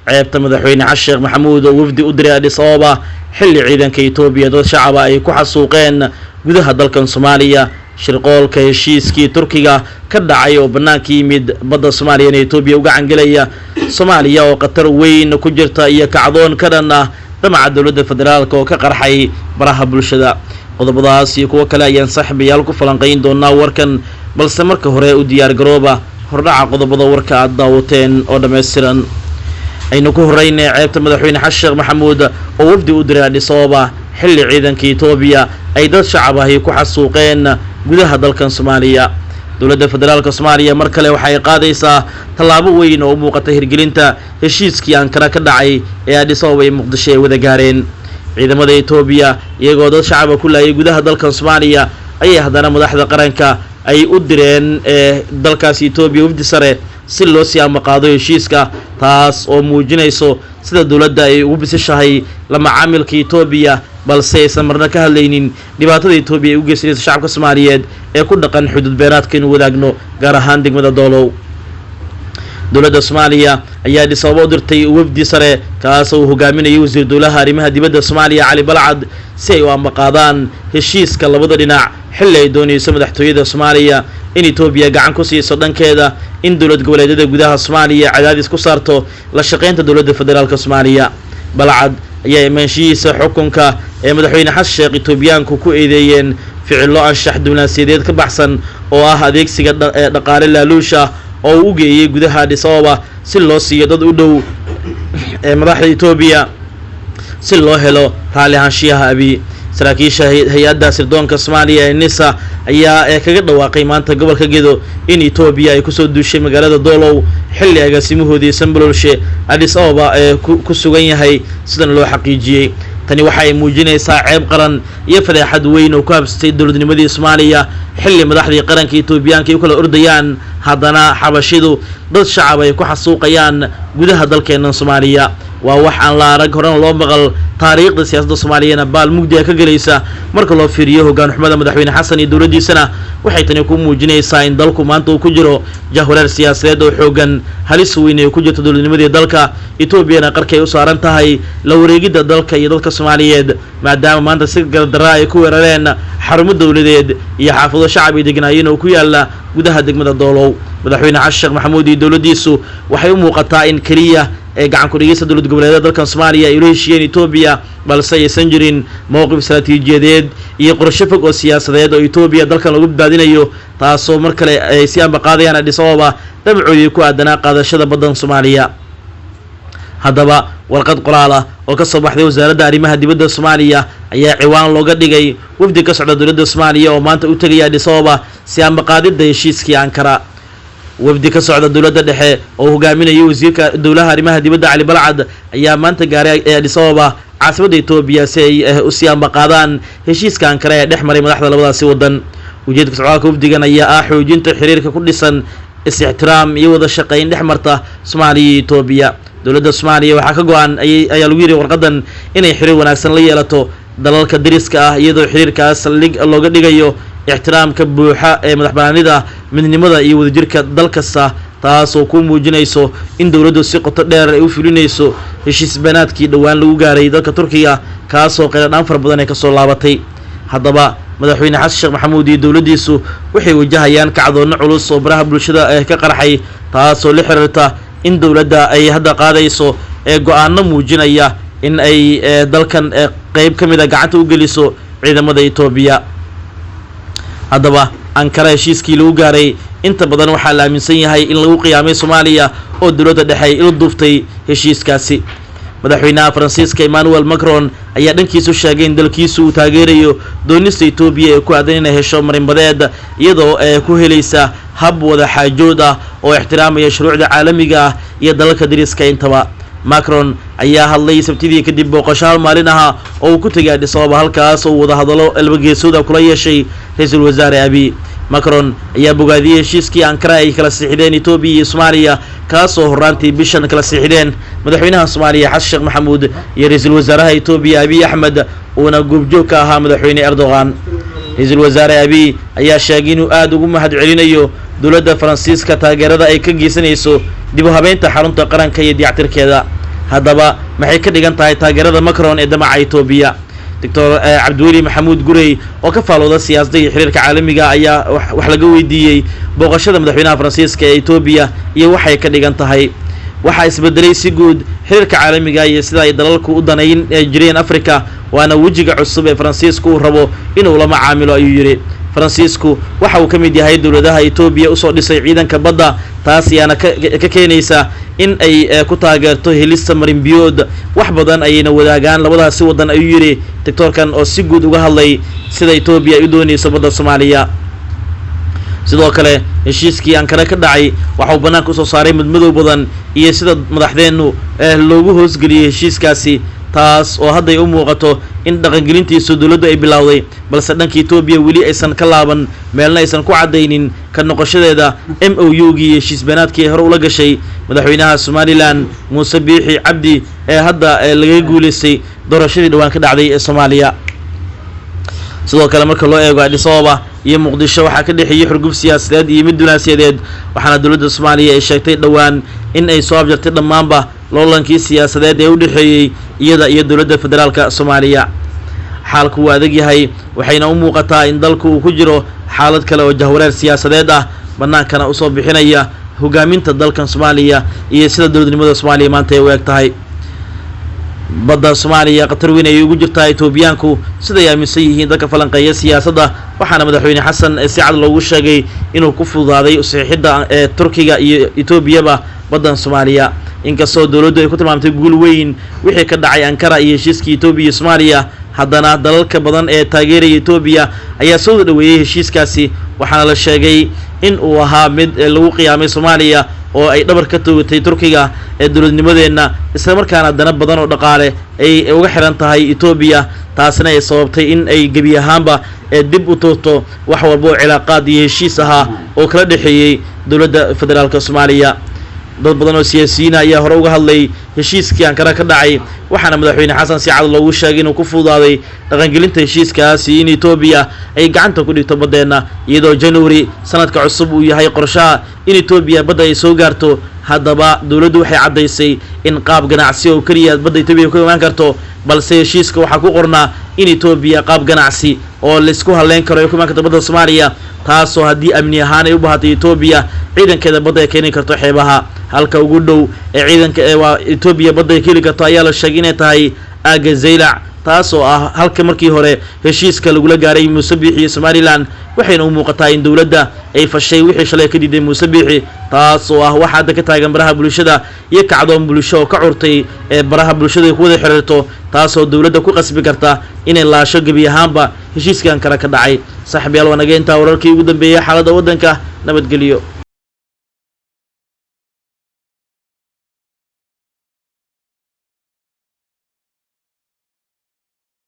ceebta madaxweyne xasan sheekh maxamuud oo wafdi u diray Addis Ababa xilli ciidanka Itoobiya dad shacab ay ku xasuuqeen gudaha dalkan Soomaaliya shirqoolka heshiiskii Turkiga ka dhacay oo banaanka yimid badda Soomaaliya ee Itoobiya uga cangalaya Soomaaliya oo qatar weyn ku jirta iyo kacdoon ka dhan ah damaca dawladda federaalka oo ka qarxay baraha bulshada qodobadaas iyo kuwa kale ayaan saaxiibayaal ku falanqeyn doonaa warkan balse marka hore u diyaar garooba hordhaca qodobada warka aad daawateen oo dhameystiran aynu ku horeynay ceebta madaxweyne xasan sheekh maxamuud oo wafdi u diray Addis Ababa xilli ciidanka Itoobiya ay dad shacab ah ku xasuuqeen gudaha dalkan Soomaaliya dawladda federaalka Soomaaliya mar kale waxay qaadaysaa tallaabo weyn oo muuqata hirgelinta heshiiskii Ankara ka dhacay ee Addis Ababa iyo Muqdisho ay wada gaareen ciidamada Itoobiya iyagoo dad shacab ku laayay gudaha dalkan Soomaaliya ayay haddana madaxda qaranka ay u direen dalkaas Itoobiya wafdi sare si loo sii amaqaado heshiiska taas oo muujinayso sida dawladda ay ugu bisashahay la macaamilka Itoobiya balse aysan marna ka hadlaynin dhibaatada Itoobiya ay u geysanayso shacabka Soomaaliyeed ee ku dhaqan xuduud beeraadka inuu wadaagno gaar ahaan degmada Doolow dawladda Soomaaliya ayaa Addis Ababa u dirtay wafdi sare kaas oo hogaaminayay wasiir dawlaha arrimaha dibadda Soomaaliya Cali Balcad si ay u amaqaadaan heshiiska labada dhinac xilli ay doonayso madaxtooyada Soomaaliya in Itoobiya gacan ku siiso dhankeeda in dawlad goboleedyada gudaha Soomaaliya cadaadis ku saarto la shaqeynta dawladda federaalka Soomaaliya Balcad ayaa imaanshihiisa xukunka ee madaxweyne xasan sheekh Itoobiyaanku ku eedeeyeen ficilo anshax diblomaasiyadeed ka baxsan oo ah adeegsiga dhaqaale laaluusha oo u geeyay gudaha Addis Ababa si loo siiyo dad u dhow madaxda Itoobiya si loo helo raali ahaanshiyaha Abiy saraakiisha hay'adda sirdoonka Soomaaliya ee NISA ayaa kaga dhawaaqay maanta gobolka Gedo in Itoobiya ay ku soo duushay magaalada Doolow xilli agaasimahoodii Sambalolshe Addis Ababa ku sugan yahay sidan loo xaqiijiyay tani waxay muujinaysaa ceeb qaran iyo fadeexad weyn oo ku habsatay dawladnimadii Soomaaliya xilli madaxdii qaranka Itoobiyaanka ay kala ordayaan haddana xabashidu dad shacab ay ku xasuuqayaan gudaha dalkeena Soomaaliya waa wax aan la arag horena loo maqal taariikhda siyaasadda Soomaaliyeed baal mugdi ka galaysa marka loo fiiriyo hoggaan xumada madaxweyne xasan iyo dawladdiisana waxay tani ku muujinaysaa in dalku maanta uu ku jiro jahwareer siyaasadeed oo xoogan halis weyn ay ku jirto dawladnimadii dalka Itoobiyana qarkay u saaran tahay la wareegidda dalka iyo dadka Soomaaliyeed maadaama maanta si gardarra ay ku weerareen xarumo dawladeed iyo xaafado shacab ay degnaayeen oo ku yaala gudaha degmada Doolow madaxweyne xasan sheekh maxamuud iyo dawladdiisu waxay u muuqataa in kaliya gacan ku dhigaysa dawlad goboleedyada dalkan Soomaaliya ay u heshiiyeen Itoobiya balse aysan jirin mowqif istaraatiijiyadeed iyo qorshe fog oo siyaasadeed oo Itoobiya dalkan lagu badbaadinayo taasoo mar kale ay si ambaqaadayaan Addis Ababa dabcoodii ku aadanaa qaadashada baddan Soomaaliya haddaba warqad qoraal ah oo ka soo baxday wasaaradda arrimaha dibadda Soomaaliya ayaa ciwaan looga dhigay wafdi ka socda dawladda Soomaaliya oo maanta u tagay Addis Ababa si ambaqaadida heshiiskii Ankara wafdi ka socda dawladda dhexe oo hogaaminayay wasiirka dawlaha arrimaha dibadda Cali Balcad ayaa maanta gaaray Addis Ababa caasimada Itoobiya si ay u sii ambaqaadaan heshiiska Ankara ee dhex maray madaxda labadaasi wadan ujeedka socdaalka wafdigan ayaa ah xoojinta xiriirka ku dhisan is-ixtiraam iyo wada shaqeyn dhex marta Soomaaliya iyo Itoobiya dawladda Soomaaliya waxaa ka go'an ayaa lagu yiri warqadan inay xiriir wanaagsan la yeelato dalalka dariska ah iyadoo xiriirkaas looga dhigayo ixtiraamka buuxa ee madaxbannaanida midnimada iyo wadajirka dal kasta taas oo ku muujinayso in dawladdu si qoto dheer ay u fulinayso heshiis banaadkii dhawaan lagu gaaray dalka Turkiga kaas oo qeeladhaan far badan ay ka soo laabatay haddaba madaxweyne xasan sheekh maxamuud iyo dawladdiisu waxay wajahayaan kacdoonno culus oo baraha bulshada ka qarxay taas oo la xiriirta in dawladda ay hadda qaadayso go'aano muujinaya in ay dalkan qayb ka mid ah gacanta u geliso ciidamada Itoobiya haddaba Ankara heshiiskii lagu gaaray inta badan waxaa la aaminsan yahay in lagu qiyaamay Soomaaliya oo dawladda dhexe ay duuftay heshiiskaasi madaxweynaha Faransiiska Emmanuel Macron ayaa dhankiisu sheegay in dalkiisu uu taageerayo doonista Itoobiya ee ku aadan inay hesho marinbadeed iyadoo ku helaysa hab wada xaajood ah oo ixtiraamaya shuruucda caalamiga ah iyo dalalka dariska intaba Macron ayaa hadlay sabtidii kadib booqasho hal maalin ah oo uu ku tagay Addis Ababa halkaas oo wada hadallo albageesooda kula yeeshay ra'iisul wasaare Abiy Macron ayaa bogaadiyay heshiiskii Ankara ay kala saxiixdeen Itoobiya iyo Soomaaliya kaas oo horaantii bishan kala saxiixdeen madaxweynaha Soomaaliya xasan sheekh maxamuud iyo ra'iisul wasaaraha Itoobiya Abiy Ahmed oo goobjoog ka ahaa madaxweyne Erdogan ra'iisul wasaare Abiy ayaa sheegay inuu aad ugu mahad celinayo dawladda Faransiiska taageerada ay ka geysanayso dib u habeynta xarunta qaranka iyo diyactirkeeda haddaba maxay ka dhigan tahay taageerada Macron ee damaca Itoobiya Dr. Cabdiweli Maxamuud Gurey oo ka faalooda siyaasadda iyo xiriirka caalamiga ayaa wax laga weydiiyay booqashada madaxweynaha Faransiiska ee Itoobiya iyo waxay ka dhigan tahay waxa isbedelay si guud xiriirka caalamiga iyo sida ay dalalku u danayn jireen Afrika waana wajiga cusub ee Faransiisku uu rabo inuu la macaamilo ayuu yiri Faransiisku waxa uu ka mid yahay dawladaha Itoobiya u soo dhisay ciidanka badda taas ayaana ka keenaysa in ay ku taageerto helista marinbiyood wax badan ayayna wadaagaan labadaasi wadan ayuu yiri tiktorkan oo si guud uga hadlay sida Itoobiya ay doonayso badda Soomaaliya sidoo kale heshiiskii Ankara ka dhacay waxa uu banaanka soo saaray madmadow badan iyo sida madaxdeenu loogu hoosgeliyay heshiiskaasi taas oo hadda ay u muuqato in dhaqangelintiisu dawladdu ay bilowday balse dhanka Itoobiya weli aysan ka laaban meelna aysan ku cadeynin ka noqoshadeeda MOU-gii heshiis banaadkii hore ula gashay madaxweynaha Somaliland Muuse Biixi Cabdi ee hadda laga guuleystay doorashadii dhawaan ka dhacday ee Soomaaliya sidoo kale marka loo eego Addis Ababa iyo Muqdisho waxa ka dhaxeeyay xurguf siyaasadeed iyo mid dunaasiyadeed waxaana dawladda Soomaaliya ay sheegtay dhawaan in ay soo abjartay dhamaanba loolankii siyaasadeed ee u dhaxeeyay iyada iyo dawladda federaalka Soomaaliya xaalku waa adag yahay waxayna u muuqataa in dalku uu ku jiro xaalad kale oo jahwareer siyaasadeed ah banaankana u soo bixinaya hogaaminta dalkan Soomaaliya iyo sida dawladnimada Soomaaliya maanta ay u egtahay badda Soomaaliya qatar weyn ay ugu jirtaa Itoobiyaanku sida ay aaminsan yihiin dadka falanqeeya siyaasadda waxaana madaxweyne Xasan si cad loogu sheegay inuu ku fududaaday saxiixidda Turkiga iyo Itoobiyaba baddan Soomaaliya inkastoo dawladdu ay ku tilmaamtay guul weyn wixii ka dhacay Ankara iyo heshiiskii Itoobiya iyo Soomaaliya haddana dalalka badan ee taageeraya Itoobiya ayaa soo dhaweeyay heshiiskaasi waxaana la sheegay in uu ahaa mid lagu qiyaamay Soomaaliya oo ay dhabar ka toogtay Turkiga ee dawladnimadeena isla markaana dana badan oo dhaqaale ay uga xiran tahay Itoobiya taasina ay sababtay in ay gebi ahaanba dib u toogto wax walba oo cilaaqaad iyo heshiis ahaa oo kala dhaxeeyay dawladda federaalka Soomaaliya dad badan oo siyaasiyiin ayaa hore uga hadlay heshiiskii Ankara ka dhacay waxaana madaxweyne Xasan si cad loogu sheegay inuu ku fududaaday dhaqangelinta heshiiskaasi in Itoobiya ay gacanta ku dhigto badeena iyadoo January sanadka cusub uu yahay qorshaha in Itoobiya badda ay soo gaarto haddaba dawladdu waxay cadeysay in qaab ganacsi oo kaliya badda Itoobiya ku imaan karto balse heshiiska waxa ku qornaa in Itoobiya qaab ganacsi oo la isku haleyn karo ay ku imaan karto badda Soomaaliya taasoo haddii amni ahaan ay u baahato Itoobiya ciidankeeda badda ay keeni karto xeebaha halka ugu dhow ee ciidanka waa Itoobiya badda ay keeni karto ayaa la sheegay inay tahay aaga Zeylac taasoo ah halka markii hore heshiiska lagula gaaray Muuse Biixi iyo Somaliland waxayna u muuqataa in dawladda ay fashay wixii shalay ka diiday Muuse Biixi taasoo ah waxa hadda ka taagan baraha bulshada iyo kacdoon bulsho oo ka curtay baraha bulshada ku wada xiriirto taasoo dawladda ku qasbi karta inay laasho gebi ahaanba heshiiskan Ankara ka dhacay saaxiibayaal wanaagga inta wararkii ugu dambeeyay xaaladda wadanka nabadgeliyo